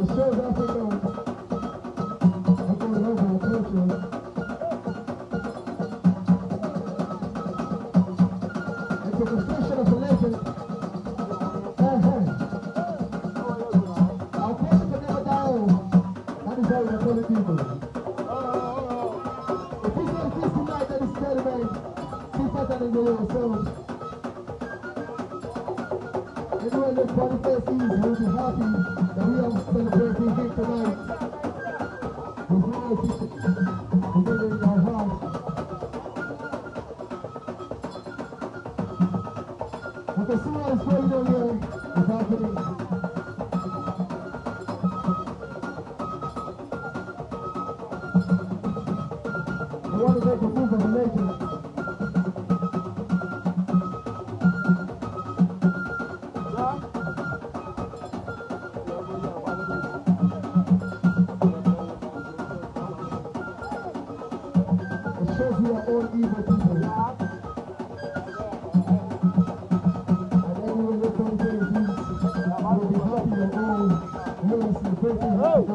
shows Africa over our culture. It's a confession of a legend. Our culture can never die. That is how we are telling people. If you say this tonight, that is celebrate. Keep better than yourself. Everyone that party face is will be happy that we are celebrating here tonight. With life together in our hearts. You can see what is going on here is happening. I want to make a move of a legend. Because we are all evil people. And everyone that comes here will be happy and all. Yes, the birthday tonight.